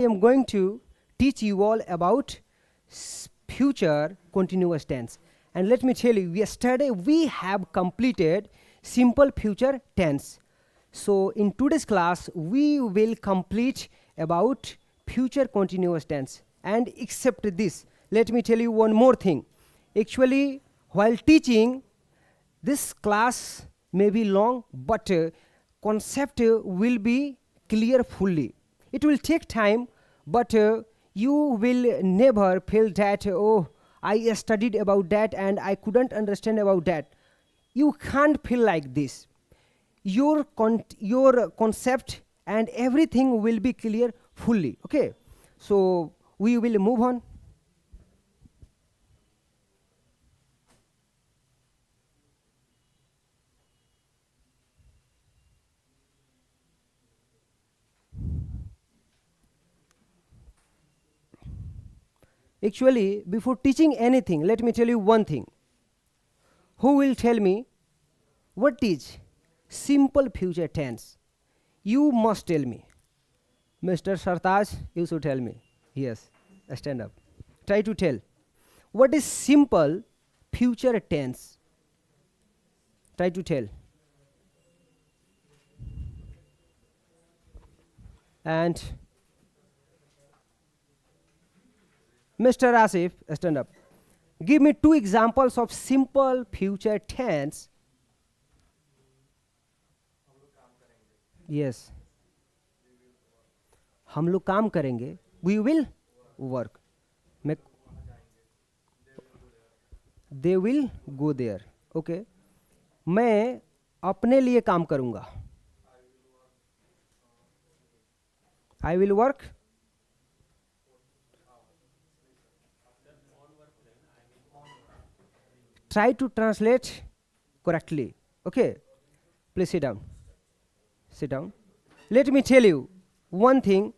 I am going to teach you all about future continuous tense. And let me tell you, yesterday we have completed simple future tense. So in today's class, we will complete about future continuous tense. And except this, let me tell you one more thing. Actually, while teaching, this class may be long, but concept will be clear fully. It will take time, but you will never feel that, oh, I studied about that and I couldn't understand about that. You can't feel like this. Your concept and everything will be clear fully. Okay, so we will move on. Actually, before teaching anything, let me tell you one thing. Who will tell me what is simple future tense? You must tell me. Mr. Sartaj, you should tell me. Yes, stand up. Try to tell. What is simple future tense? Try to tell. And Mr. Asif, stand up. Give me two examples of simple future tense. Yes. हम लोग काम करेंगे. We will work. They will go there. Okay. मैं अपने लिए काम करूंगा. I will work. Try to translate correctly. Okay. Please sit down. Sit down. Let me tell you one thing.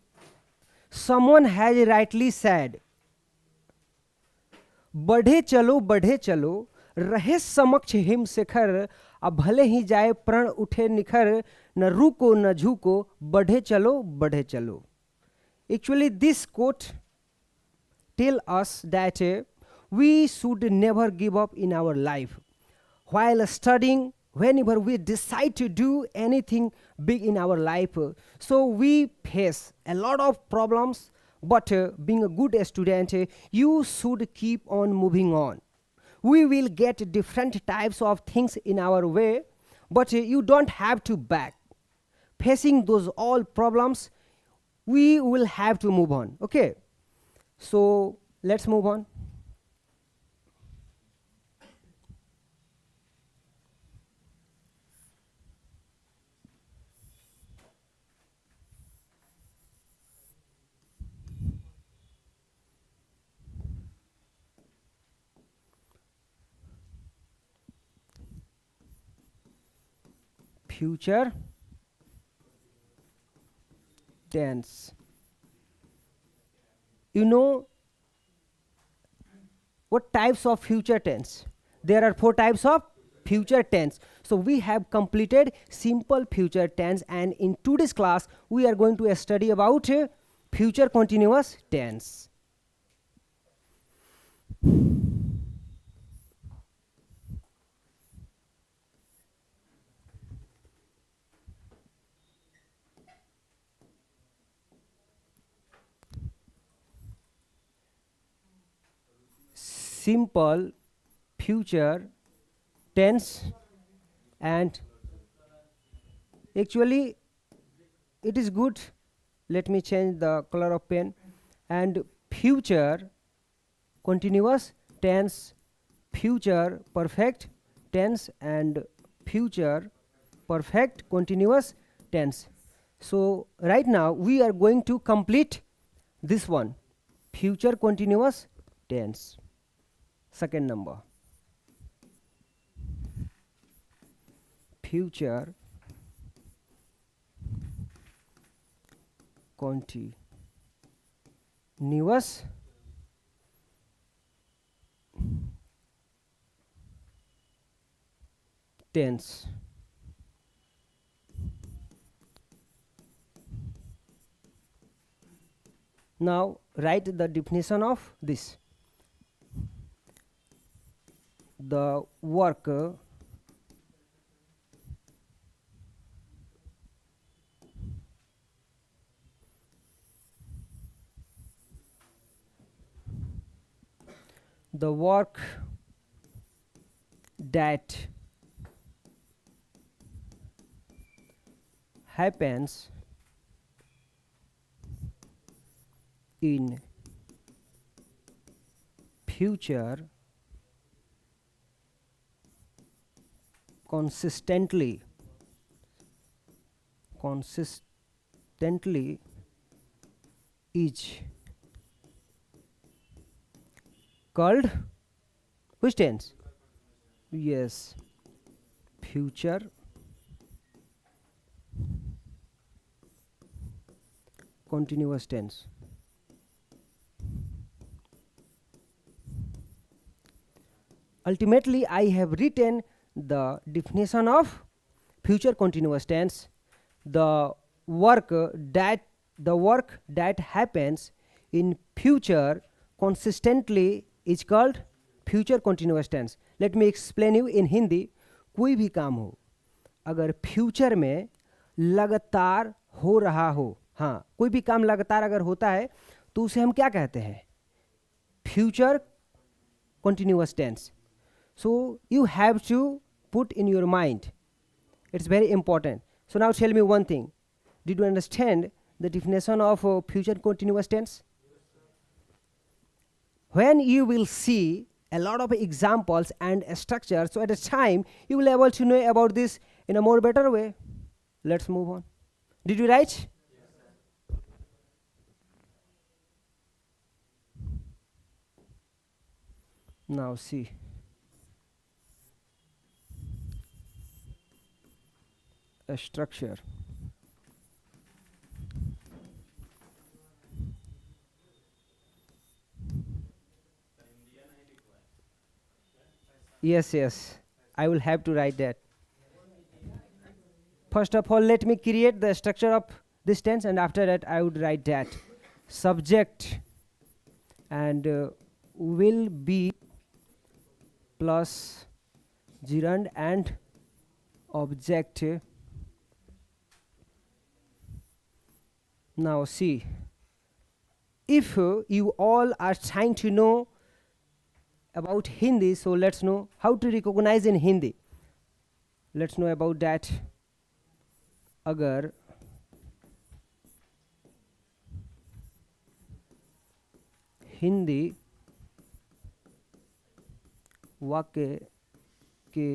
Someone has rightly said, बढ़े चलो रहे समक्ष him शिखर, अब भले ही जाए प्रण उठे निखर, न रुको न झुको, बढ़े चलो. Actually, this quote tell us that we should never give up in our life. While studying, whenever we decide to do anything big in our life, so we face a lot of problems, but being a good student, you should keep on moving on. We will get different types of things in our way, but you don't have to back. Facing those all problems, we will have to move on. Okay, so let's move on. Future tense. You know what types of future tense? There are four types of future tense. So we have completed simple future tense, and in today's class we are going to study about future continuous tense. Simple future tense, and actually it is good. Let me change the color of pen. And future continuous tense, future perfect tense, and future perfect continuous tense. So right now we are going to complete this one, future continuous tense. Second number, future continuous tense. Now write the definition of this. The work the work that happens in future consistently is called which tense? Yes, future continuous tense. Ultimately, I have written the definition of future continuous tense. The work that happens in future consistently is called future continuous tense. Let me explain you in Hindi. कोई भी काम हो अगर future में लगातार हो रहा हो, हाँ, कोई भी काम लगातार अगर होता है तो उसे हम क्या कहते हैं? Future continuous tense. So you have to put in your mind. It's very important. So now tell me one thing. Did you understand the definition of future continuous tense? When you will see a lot of examples and structures, so at a time you will be able to know about this in a more better way. Let's move on. Did you write? Now see. A structure. Yes, I will have to write that. First of all, let me create the structure of this tense, and after that I would write that subject and will be plus gerund and object. Now see, if you all are trying to know about Hindi, so let's know how to recognize in Hindi. Let's know about that. अगर हिंदी वाक्य के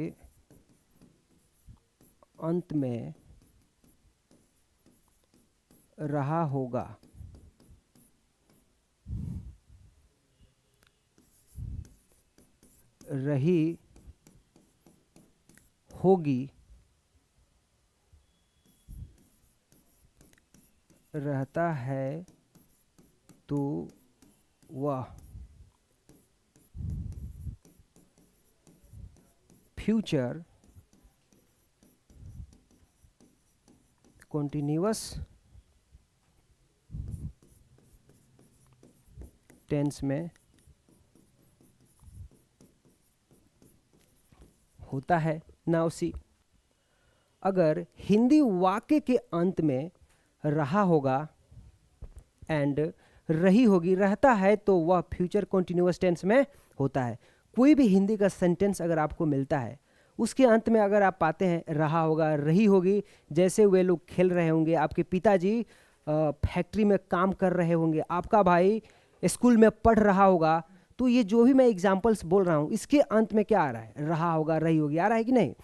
अंत में रहा होगा, रही होगी, रहता है तो वह फ्यूचर कॉन्टिन्यूअस टेंस में होता है. नाउ सी, अगर हिंदी वाक्य के अंत में रहा होगा एंड रही होगी, रहता है तो वह फ्यूचर कॉन्टिन्यूअस टेंस में होता है. कोई भी हिंदी का सेंटेंस अगर आपको मिलता है, उसके अंत में अगर आप पाते हैं रहा होगा, रही होगी, जैसे वे लोग खेल रहे होंगे, आपके पिताजी फैक्ट्री में काम कर रहे होंगे, आपका भाई स्कूल में पढ़ रहा होगा, तो ये जो भी मैं एग्जाम्पल्स बोल रहा हूँ इसके अंत में क्या आ रहा है? रहा होगा, रही होगी आ रहा है कि नहीं?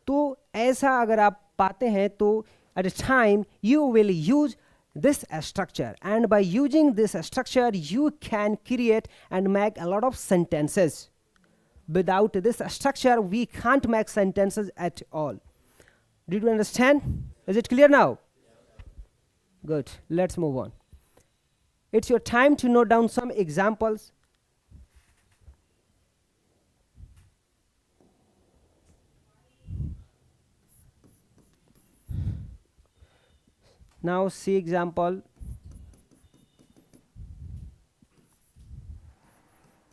तो ऐसा अगर आप पाते हैं तो at a time you will use this structure, and by using this structure you can create and make a lot of sentences. Without this structure we can't make sentences at all. Did you understand? Is it clear now? Good. Let's move on. It's your time to note down some examples. Now see example.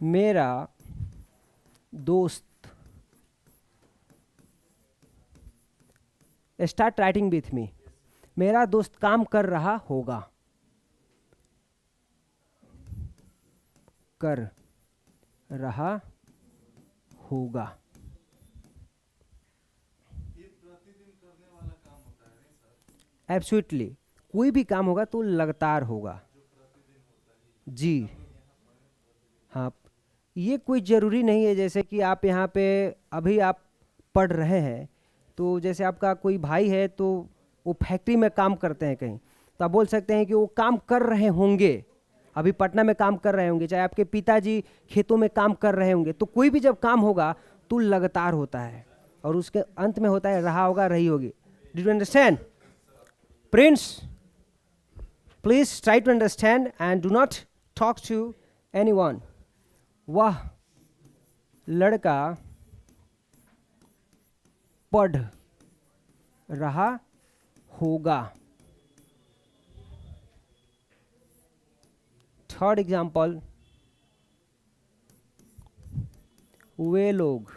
मेरा दोस्त, start writing with me, मेरा दोस्त काम कर रहा होगा, कर रहा होगा। एब्सोल्युटली, कोई भी काम होगा तो लगातार होगा जी। हाँ, ये कोई ज़रूरी नहीं है जैसे कि आप यहाँ पे अभी आप पढ़ रहे हैं, तो जैसे आपका कोई भाई है तो वो फैक्ट्री में काम करते हैं कहीं, तो आप बोल सकते हैं कि वो काम कर रहे होंगे, अभी पटना में काम कर रहे होंगे। चाहे आपके पिताजी खेतों में काम कर रहे होंगे, तो कोई भी जब काम होगा तो लगातार होता है और उसके अंत में होता है रहा होगा, रही होगी। Did you understand Prince? Please try to understand and do not talk to anyone. वह लड़का पढ़ रहा होगा। थर्ड एग्जाम्पल, वे लोग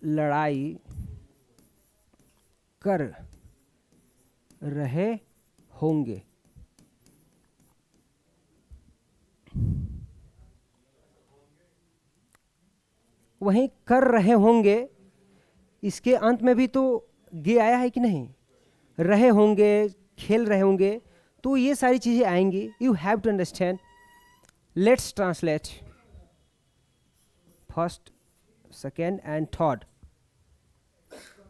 लड़ाई कर रहे होंगे। वहीं कर रहे होंगे, इसके अंत में भी तो गे आया है कि नहीं? रहे होंगे, खेल रहे होंगे, तो ये सारी चीजें आएंगी। You have to understand. Let's translate first, second and third.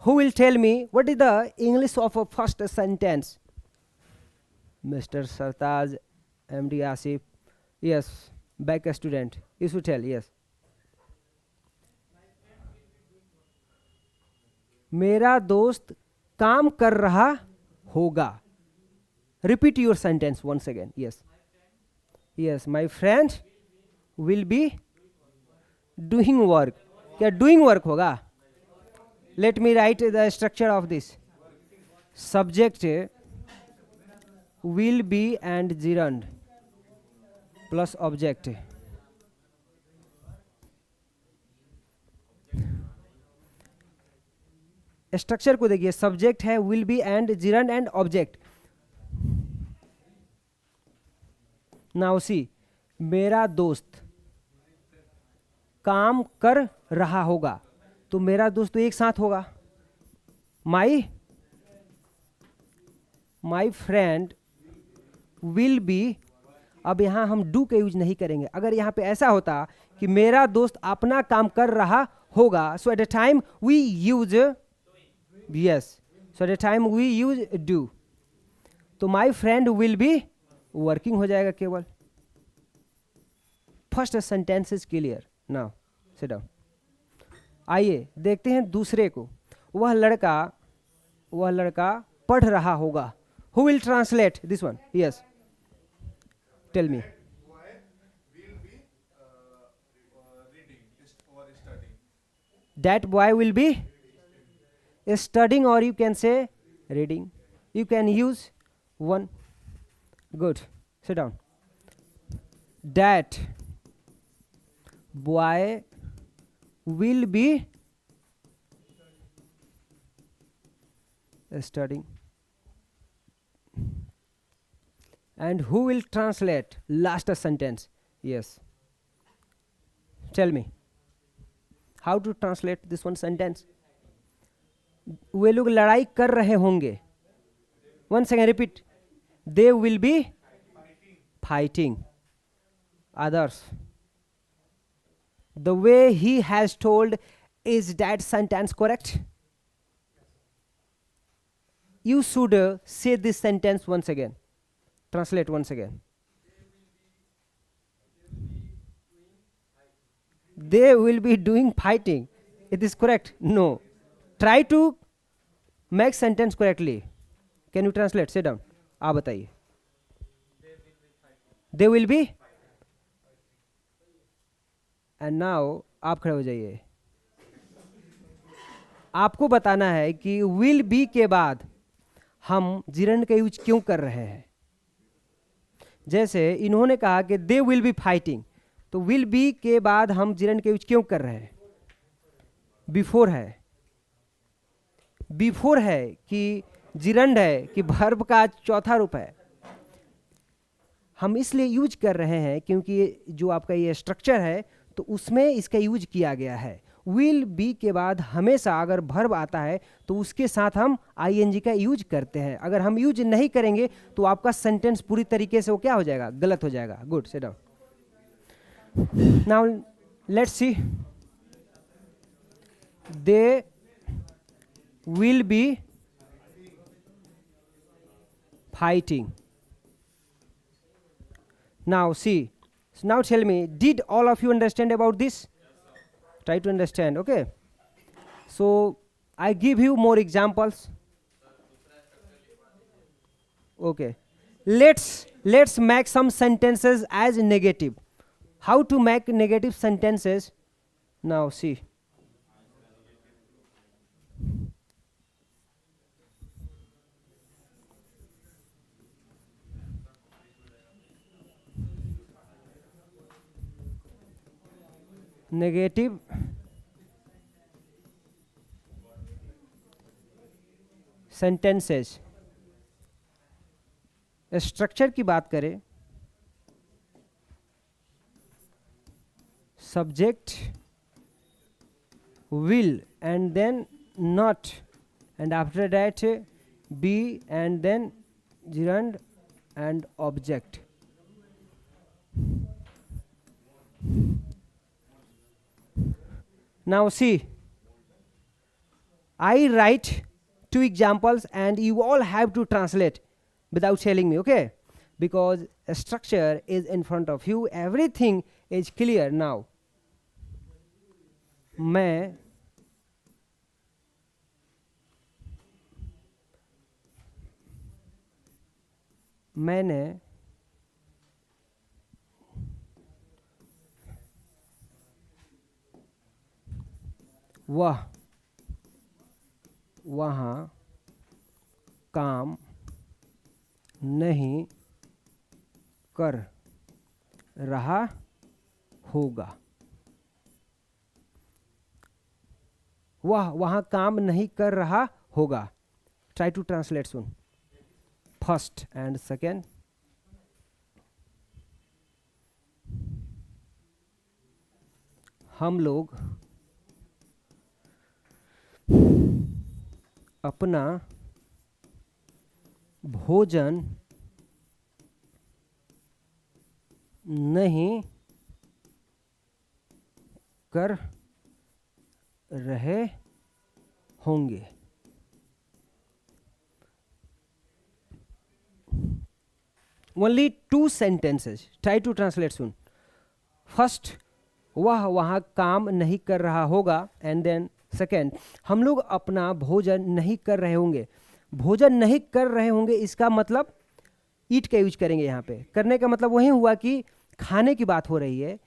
Who will tell me what is the English of a first sentence? Mr. Sartaj, MD Asif. Yes, back student. You should tell, yes. मेरा दोस्त काम कर रहा होगा. Repeat your sentence once again. Yes. Yes, my friend will be doing work. क्या doing work होगा? Let me write the structure of this. Subject will be and gerund plus object. Structure को देखिए, सब्जेक्ट है will be and gerund and object. Now see, मेरा दोस्त काम कर रहा होगा, तो मेरा दोस्त तो एक साथ होगा। माई फ्रेंड विल बी, अब यहां हम डू का यूज नहीं करेंगे। अगर यहां पे ऐसा होता कि मेरा दोस्त अपना काम कर रहा होगा, so at a time we use yes, so at a time we use do, तो my friend will be working हो जाएगा केवल। First sentence is clear. Now sit down. आइए देखते हैं दूसरे को। वह लड़का पढ़ रहा होगा। Who will translate this one? Yes, tell me. That boy will be studying, or you can say reading. You can use one. Good. Sit down. That boy will be studying. And who will translate last sentence? Yes. Tell me. How to translate this one sentence? वे लोग लड़ाई कर रहे होंगे। Once again repeat. They will be fighting others. The way he has told, is that sentence correct? You should say this sentence once again. Translate once again. They will be doing fighting. It is correct? No. Try to make sentence correctly. Can you translate? Sit down. आप बताइए। They will be. And now आप खड़े हो जाइए। आपको बताना है कि will be के बाद हम जिरंड का यूज क्यों कर रहे हैं। जैसे इन्होंने कहा कि दे विल बी फाइटिंग, तो विल बी के बाद हम जिरंड का यूज क्यों कर रहे हैं? बिफोर है, बिफोर है कि जिरंड है कि वर्ब का चौथा रूप है? हम इसलिए यूज कर रहे हैं क्योंकि जो आपका ये स्ट्रक्चर है तो उसमें इसका यूज किया गया है। विल बी के बाद हमेशा अगर वर्ब आता है तो उसके साथ हम आईएनजी का यूज करते हैं। अगर हम यूज नहीं करेंगे तो आपका सेंटेंस पूरी तरीके से वो क्या हो जाएगा? गलत हो जाएगा। Good, sit down. Now let's C, they will be fighting. Now see, so now tell me, did all of you understand about this? Try to understand, okay? So I give you more examples. Okay, let's make some sentences as negative. How to make negative sentences? Now see, negative sentences। Structure की बात करें, subject will and then not, and after that be and then gerund and object। Now see, I write two examples and you all have to translate without telling me, okay? Because a structure is in front of you, everything is clear now। मैंने वहाँ काम नहीं कर रहा होगा। वह वहाँ काम नहीं कर रहा होगा। ट्राई टू ट्रांसलेट सुन, फर्स्ट एंड सेकेंड। हम लोग अपना भोजन नहीं कर रहे होंगे। Only two sentences. Try to translate soon. First, वह वहाँ काम नहीं कर रहा होगा, and then second, हम लोग अपना भोजन नहीं कर रहे होंगे। भोजन नहीं कर रहे होंगे इसका मतलब ईट का यूज करेंगे। यहाँ पे करने का मतलब वही हुआ कि खाने की बात हो रही है,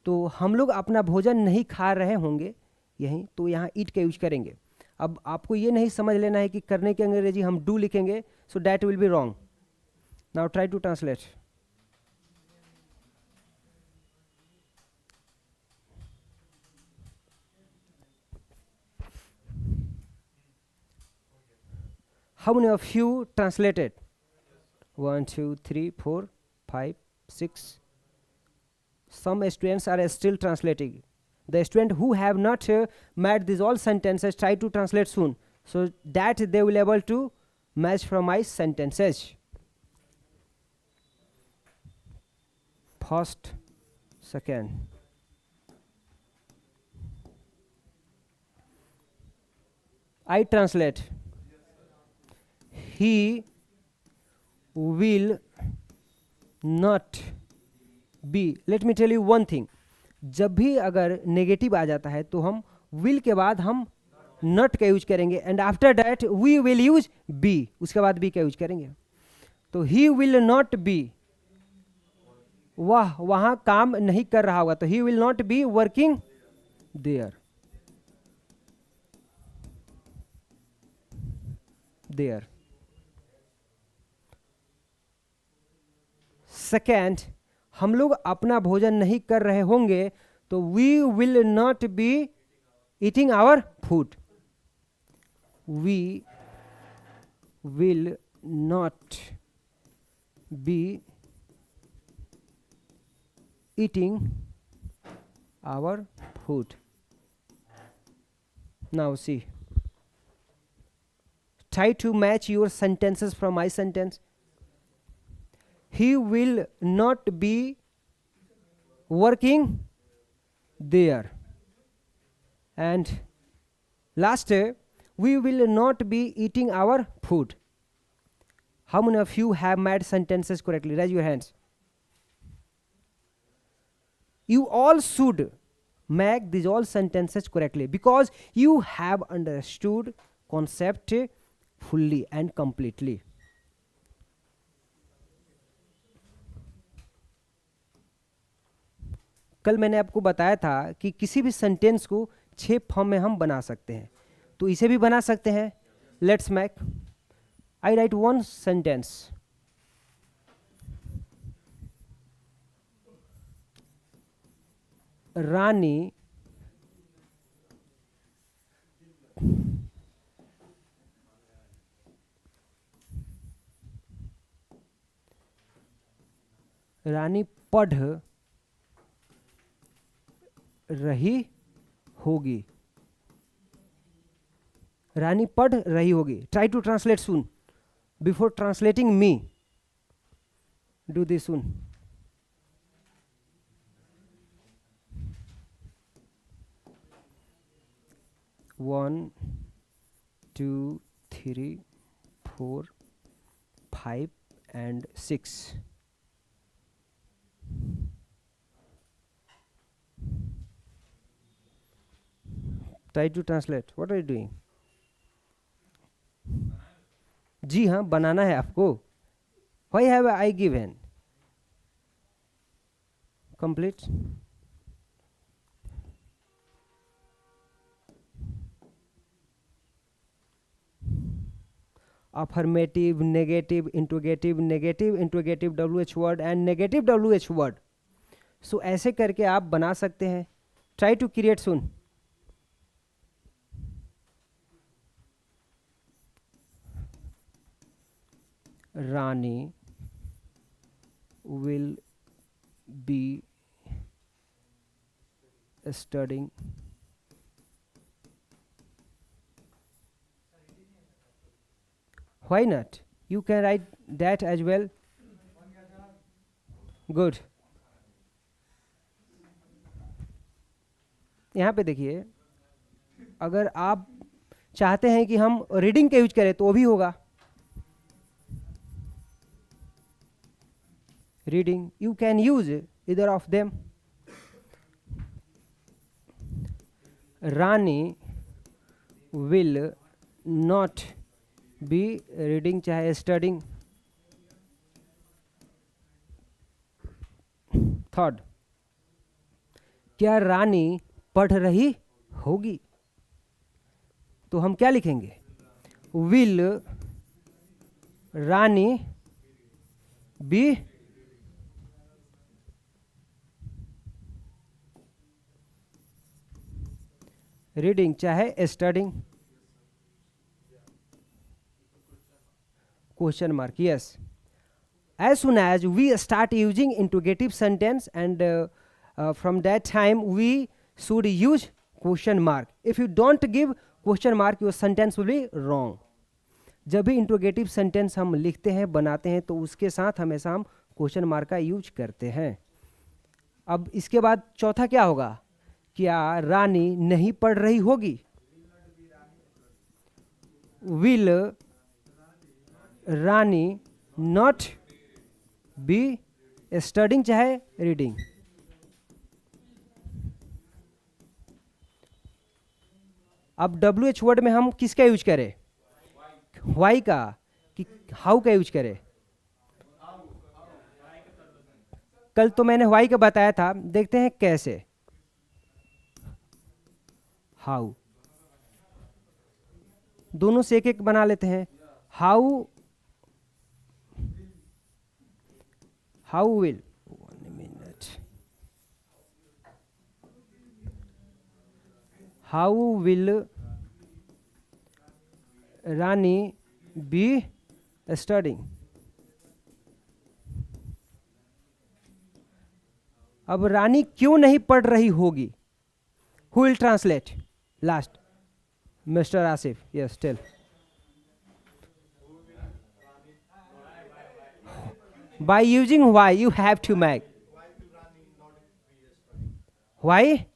तो हम लोग अपना भोजन नहीं खा रहे होंगे यहीं, तो यहाँ ईट का यूज करेंगे। अब आपको ये नहीं समझ लेना है कि करने की अंग्रेजी हम डू लिखेंगे, so that will be wrong. Now try to translate. How many of you translated? 1 2 3 4 5 6. Some students are still translating. The students who have not met these all sentences, try to translate soon, so that they will able to match from my sentences. First, second. I translate. He will not be. Let me tell you one thing. जब भी अगर negative आ जाता है तो हम will के बाद हम not का यूज करेंगे, and after that we will use be, उसके बाद be का यूज करेंगे। तो he will not be, वह वहाँ काम नहीं कर रहा होगा, तो he will not be working there. Second, हम लोग अपना भोजन नहीं कर रहे होंगे तो we will not be eating our food. We will not be eating our food. Now see, try to match your sentences from my sentence. He will not be working there. And last, we will not be eating our food. How many of you have made sentences correctly? Raise your hands. You all should make these all sentences correctly because you have understood concept fully and completely. कल मैंने आपको बताया था कि किसी भी sentence को 6 form में हम बना सकते हैं, तो इसे भी बना सकते हैं। Let's make, I write one sentence. Rani पढ़ रही होगी। रानी पढ़ रही होगी। ट्राई टू ट्रांसलेट सुन। Before translating me, do this सुन। One, two, three, 4, 5 and 6. Try to translate. What are you doing? जी हाँ, बनाना है आपको। Why have I given? Complete. Affirmative, negative, interrogative WH word and negative WH word. So ऐसे करके आप बना सकते हैं। Try to create soon. Rani will be studying why not, you can write that as well. Good. यहाँ पे देखिए, अगर आप चाहते हैं कि हम रीडिंग का यूज करें तो भी होगा। Reading, you can use either of them. Rani will not be reading चाहे studying. Third, क्या रानी पढ़ रही होगी? तो हम क्या लिखेंगे? Will रानी be रीडिंग चाहे studying? Question mark. Yes, as soon as we start using interrogative sentence and from that time we should use question mark. If you don't give question mark, your sentence will be wrong. जब भी interrogative sentence हम लिखते हैं, बनाते हैं, तो उसके साथ हमेशा हम question mark का यूज करते हैं. अब इसके बाद चौथा क्या होगा? क्या रानी नहीं पढ़ रही होगी? Will Rani not be studying चाहे reading? अब WH वर्ड में हम किसका यूज करें? Why का कि how का यूज करें? कल तो मैंने why का बताया था, देखते हैं कैसे. हाउ, दोनों से एक एक बना लेते हैं. How will, 1 minute, how will Rani be studying. अब रानी क्यों नहीं पढ़ रही होगी? Who will translate last? Mister Asif, yes tell. By using why, you have to make. Why?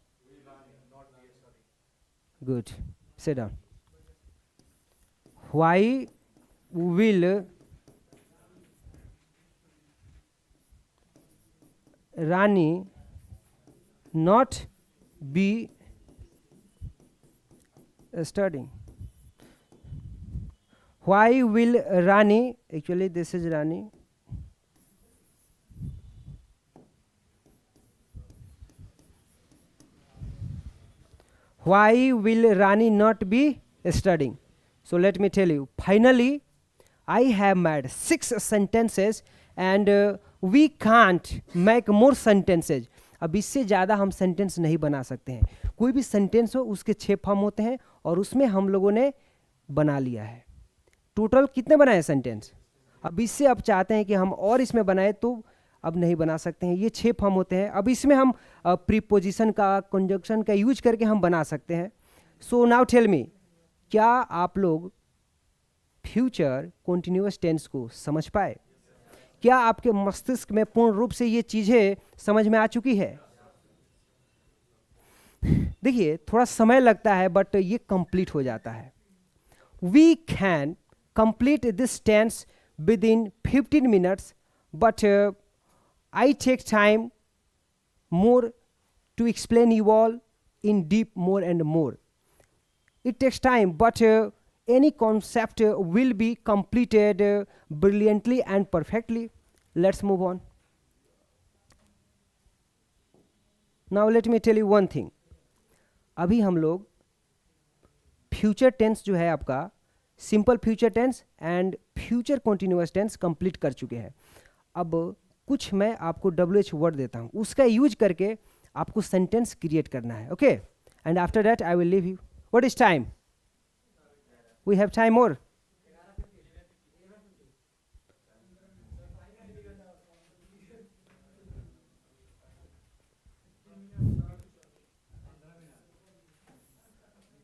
Good. Sit down. Why will Rani not be studying? Why will Rani, actually this is Rani. Why will Rani not be studying? So let me tell you, finally I have made 6 sentences and we can't make more sentences. अब इससे ज़्यादा हम sentence नहीं बना सकते हैं। कोई भी सेंटेंस हो उसके 6 फॉर्म होते हैं और उसमें हम लोगों ने बना लिया है। टोटल कितने बनाए सेंटेंस? अब इससे आप चाहते हैं कि हम और इसमें बनाए तो अब नहीं बना सकते हैं। ये 6 फॉर्म होते हैं। अब इसमें हम प्रीपोजिशन का, कंजंक्शन का यूज करके हम बना सकते हैं। सो नाउ टेल मी, क्या आप लोग फ्यूचर कॉन्टिन्यूअस टेंस को समझ पाए? क्या आपके मस्तिष्क में पूर्ण रूप से ये चीज़ें समझ में आ चुकी है? देखिए थोड़ा समय लगता है बट ये कंप्लीट हो जाता है। We can complete this tense within 15 minutes but I take time more to explain you all in deep more and more. It takes time, but any concept will be completed brilliantly and perfectly. Let's move on. Now let me tell you one thing. अभी हम लोग future tense जो है आपका, simple future tense and future continuous tense complete कर चुके हैं। अब कुछ मैं आपको WH वर्ड देता हूँ, उसका यूज करके आपको सेंटेंस क्रिएट करना है। Okay, and after that I will leave you. What is time? We have time more.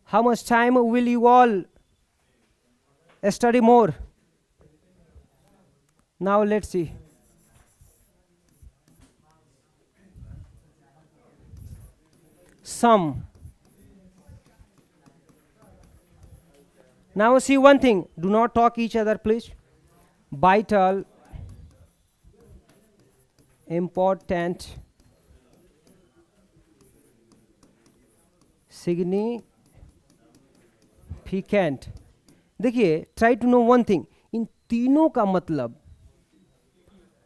How much time will you all study more? Now let's see. Some. Now see one thing, do not talk each other please. Vital, important, significant. देखिए try to know one thing, इन तीनों का मतलब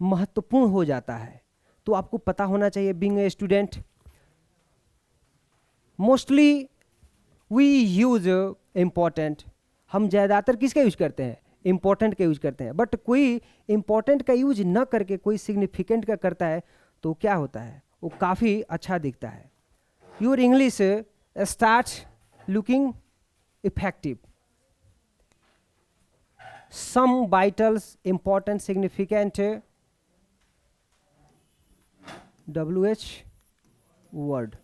महत्वपूर्ण हो जाता है, तो आपको पता होना चाहिए। being a student, mostly we use important. हम ज़्यादातर किसका यूज करते हैं? इम्पॉर्टेंट का यूज करते हैं। बट कोई इम्पॉर्टेंट का यूज न करके कोई सिग्निफिकेंट का करता है तो क्या होता है? वो काफ़ी अच्छा दिखता है। Your English start looking effective. Some, vitals, important, significant, WH word.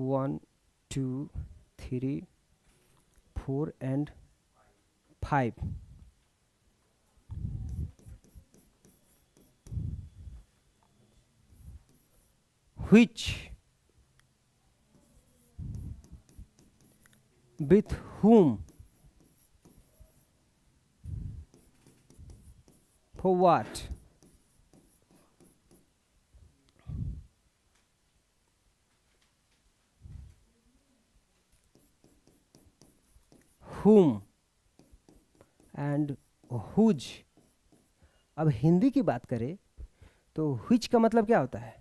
One, 2, 3, 4 and 5. Which, with whom, for what? whom and whose। अब हिंदी की बात करें तो which का मतलब क्या होता है?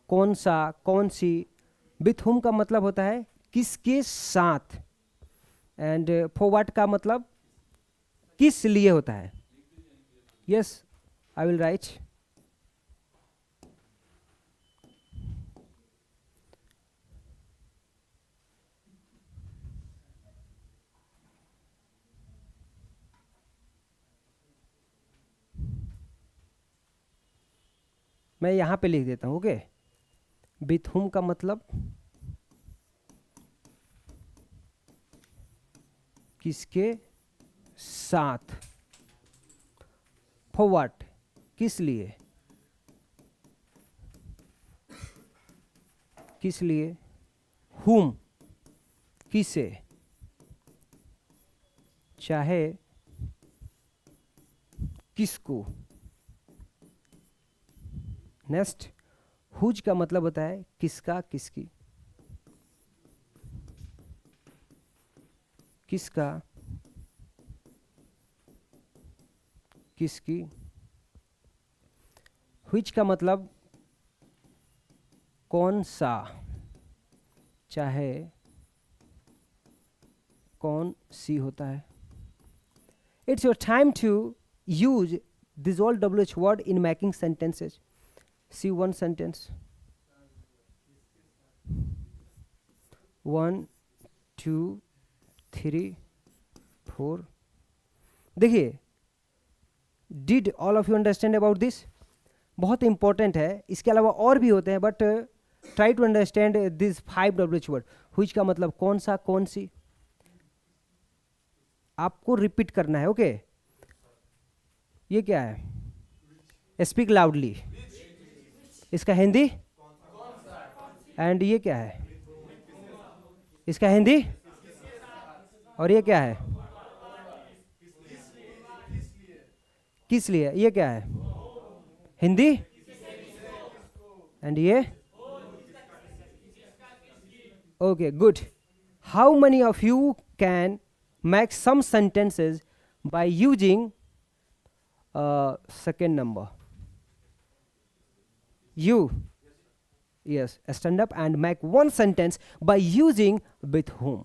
कौन सा, कौन सी। with whom का मतलब होता है किसके साथ। एंड for what का मतलब किस लिए होता है? Yes, I will write. मैं यहां पे लिख देता हूं, ओके। विथ हुम का मतलब किसके साथ, फॉर व्हाट, किस लिए, किस लिए, हुम किसे, चाहे किसको। नेक्स्ट, हुज का मतलब होता है किसका, किसकी, किसका, किसकी। व्हिच का मतलब कौन सा, चाहे कौन सी होता है। It's your time to use this all WH word in making sentences. See one sentence. 1 2 3 4। देखिए, did all of you understand about this? बहुत इंपॉर्टेंट है। इसके अलावा और भी होते हैं, but try to understand this 5 WH word. Which का मतलब कौन सा, कौन सी, आपको रिपीट करना है, ओके। ये क्या है? Speak loudly. इसका हिंदी, एंड ये क्या है? इसका हिंदी, और ये क्या है? किस लिए, ये क्या है? हिंदी, एंड ये, okay, good. How many of you can make some sentences by using second number? You, yes, stand up and make one sentence by using with whom.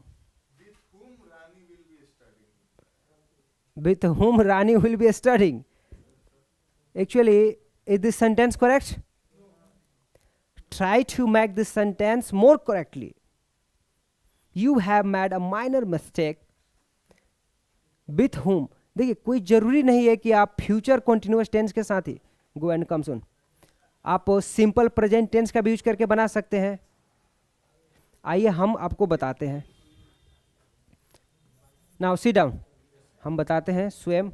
With whom Rani will be studying. Actually, is this sentence correct? Try to make this sentence more correctly. You have made a minor mistake. With whom, देखिए कोई जरूरी नहीं है कि आप future continuous tense के साथ ही go and come सुन, आप सिंपल प्रेजेंट टेंस का भी यूज करके बना सकते हैं। आइए हम आपको बताते हैं। नाउ सिट डाउन, हम बताते हैं स्वयं।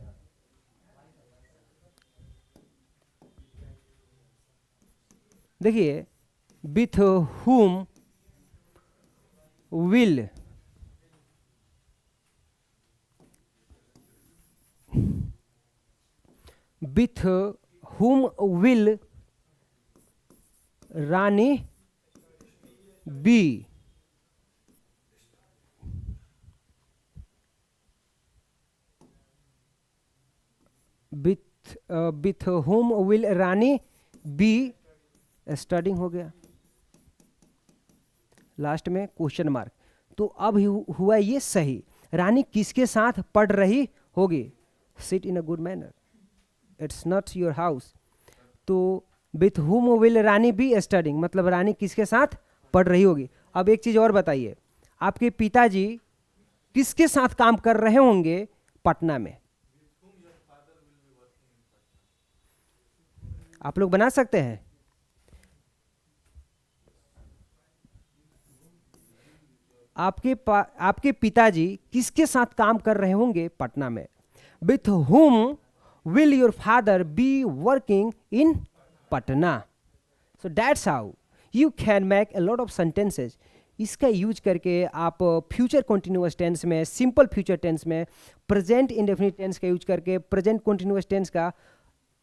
देखिए, with whom will, with whom will Rani be? With whom will Rani be studying हो गया, लास्ट में क्वेश्चन मार्क। तो अब हुआ ये सही, रानी किसके साथ पढ़ रही होगी? Sit in a good manner, it's not your house. तो with whom will Rani be studying, मतलब रानी किसके साथ पढ़ रही होगी। अब एक चीज और बताइए, आपके पिताजी किसके साथ काम कर रहे होंगे पटना में? आप लोग बना सकते हैं। आपके पिताजी किसके साथ काम कर रहे होंगे पटना में? With whom will your father be working in Patna. So that's how you can make a lot of sentences. इसका यूज करके आप फ्यूचर कॉन्टिन्यूअस टेंस में, सिंपल फ्यूचर टेंस में, प्रेजेंट इंडेफिनिट टेंस का यूज करके प्रेजेंट कॉन्टिन्यूअस टेंस का,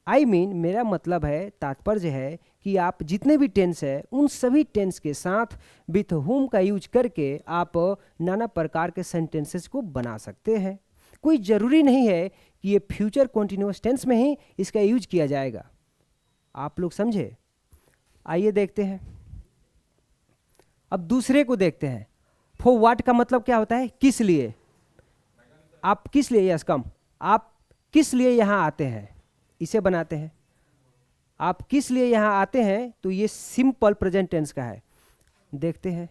मेरा मतलब है, तात्पर्य है कि आप जितने भी टेंस है उन सभी टेंस के साथ विथ हुम का यूज करके आप नाना प्रकार के सेंटेंसेस को बना सकते हैं। कोई ज़रूरी नहीं है कि ये फ्यूचर कॉन्टिन्यूअस टेंस में ही इसका यूज किया जाएगा। आप लोग समझे? आइए देखते हैं, अब दूसरे को देखते हैं। फॉर व्हाट का मतलब क्या होता है? किस लिए। आप किस लिए, यस कम, आप किस लिए यहाँ आते हैं, इसे बनाते हैं। आप किस लिए यहाँ आते हैं, तो ये सिंपल प्रेजेंट टेंस का है। देखते हैं,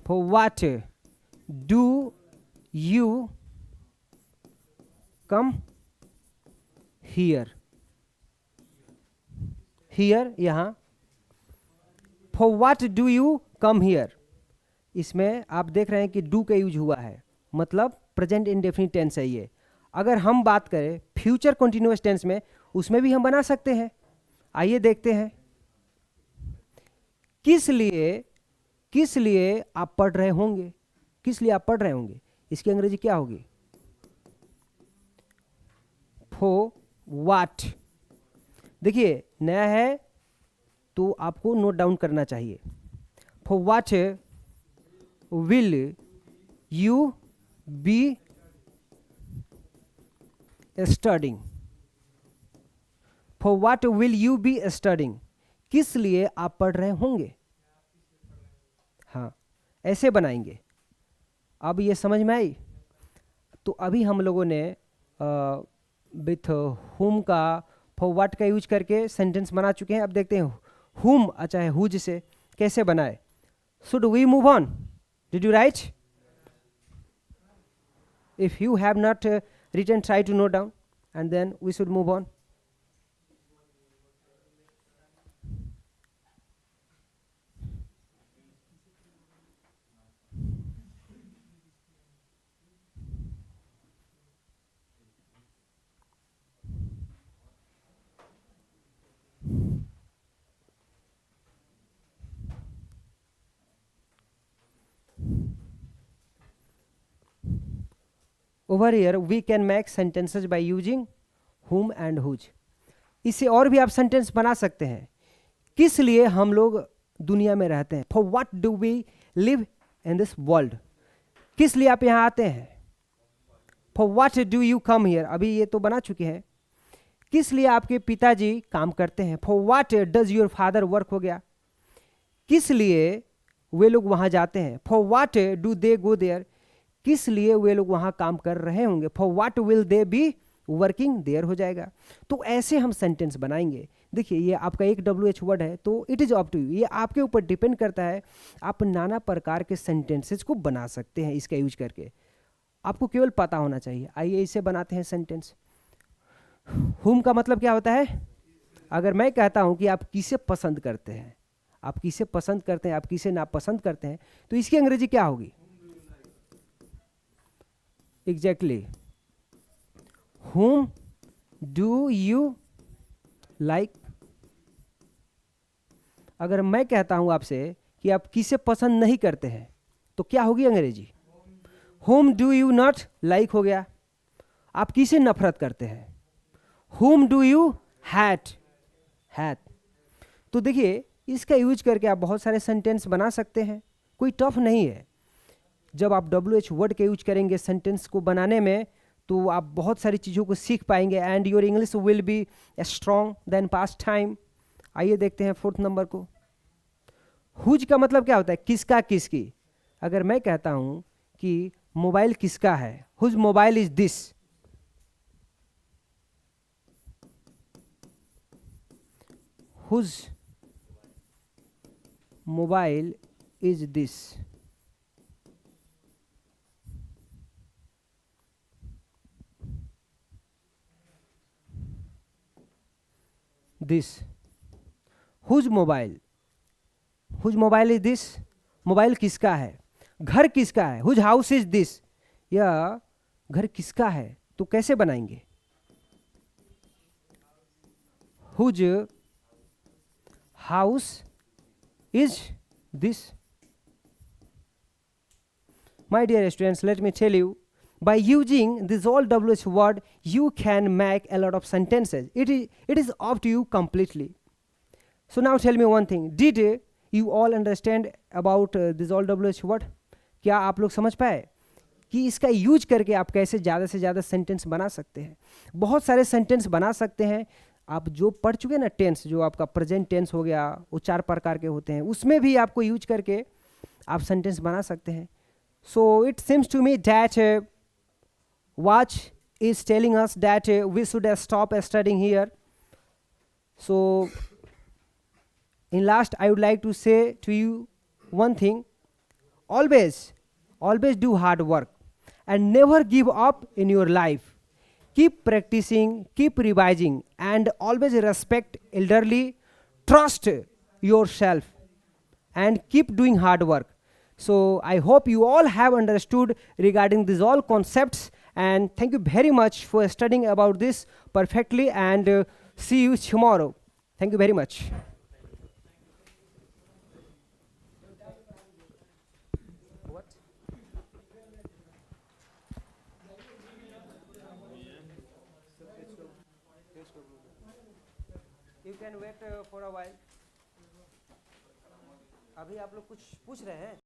for what do you come here, here यहाँ, for what do you come here. इसमें आप देख रहे हैं कि डू का यूज हुआ है, मतलब प्रेजेंट इंडेफिनिट टेंस है ये। अगर हम बात करें फ्यूचर कंटिन्यूअस टेंस में, उसमें भी हम बना सकते हैं। आइए देखते हैं, किस लिए आप पढ़ रहे होंगे, किस लिए आप पढ़ रहे होंगे, इसकी अंग्रेजी क्या होगी, फॉर व्हाट। देखिए नया है तो आपको नोट डाउन करना चाहिए। For what will you be studying, for what will you be studying, किस लिए आप पढ़ रहे होंगे। हाँ, ऐसे बनाएंगे। अब ये समझ में आई। तो अभी हम लोगों ने विथ हुम का फॉर व्हाट का यूज करके सेंटेंस बना चुके हैं। अब देखते हैं हुम अच्छा है हुज से कैसे बनाए। Should we move on, did you write? If you have not written, try to note down and then we should move on. Over here we can make sentences by using whom and whose. इससे और भी आप sentence बना सकते हैं। किस लिए हम लोग दुनिया में रहते हैं, for what do we live in this world, किस लिए आप यहाँ आते हैं, for what do you come here, अभी ये तो बना चुके हैं। किस लिए आपके पिताजी काम करते हैं, for what does your father work, हो गया। किस लिए वे लोग वहाँ जाते हैं, for what do they go there, किस लिए वे लोग वहाँ काम कर रहे होंगे, for what will they be working there, हो जाएगा। तो ऐसे हम सेंटेंस बनाएंगे। देखिए ये आपका एक WH वर्ड है, तो it is up to you, ये आपके ऊपर डिपेंड करता है। आप नाना प्रकार के सेंटेंसेस को बना सकते हैं इसका यूज करके, आपको केवल पता होना चाहिए। आइए इसे बनाते हैं सेंटेंस। हुम का मतलब क्या होता है, अगर मैं कहता हूं कि आप किसे पसंद करते हैं, आप किसे पसंद करते हैं, आप किसे नापसंद करते हैं, तो इसकी अंग्रेजी क्या होगी। Exactly, whom do you like। अगर मैं कहता हूं आपसे कि आप किसे पसंद नहीं करते हैं, तो क्या होगी अंग्रेजी, whom do you not like, हो गया। आप किसे नफरत करते हैं, whom do you hate। तो देखिए इसका यूज करके आप बहुत सारे सेंटेंस बना सकते हैं, कोई टफ नहीं है। जब आप WH वर्ड के यूज करेंगे सेंटेंस को बनाने में, तो आप बहुत सारी चीज़ों को सीख पाएंगे and your English will be strong than past time. आइए देखते हैं 4th नंबर को। हुज का मतलब क्या होता है, किसका, किसकी। अगर मैं कहता हूं कि मोबाइल किसका है, whose mobile is this, whose mobile is this, this, whose mobile, whose mobile is this, mobile किसका है। घर किसका है, हुज हाउस इज दिस, या घर किसका है, तो कैसे बनाएंगे, whose house is this. My dear students, let me tell you, by using this all WH word, you can make a lot of sentences. It is up to you completely. So now tell me one thing. Did you all understand about this all WH word? क्या आप लोग समझ पाए कि इसका use करके आप कैसे ज़्यादा से ज़्यादा सेंटेंस बना सकते हैं। बहुत सारे सेंटेंस बना सकते हैं। आप जो पढ़ चुके ना टेंस, जो आपका प्रेजेंट टेंस हो गया, वो 4 प्रकार के होते हैं, उसमें भी आपको यूज करके आप सेंटेंस बना सकते हैं। So it seems to me that watch is telling us that we should stop studying here. So in last, I would like to say to you one thing: always, always do hard work and never give up in your life. Keep practicing, keep revising, and always respect elderly. Trust yourself and keep doing hard work. So I hope you all have understood regarding these all concepts, and thank you very much for studying about this perfectly, and see you tomorrow. Thank you very much. You can wait for a while. अभी आप लोग कुछ पूछ रहे हैं?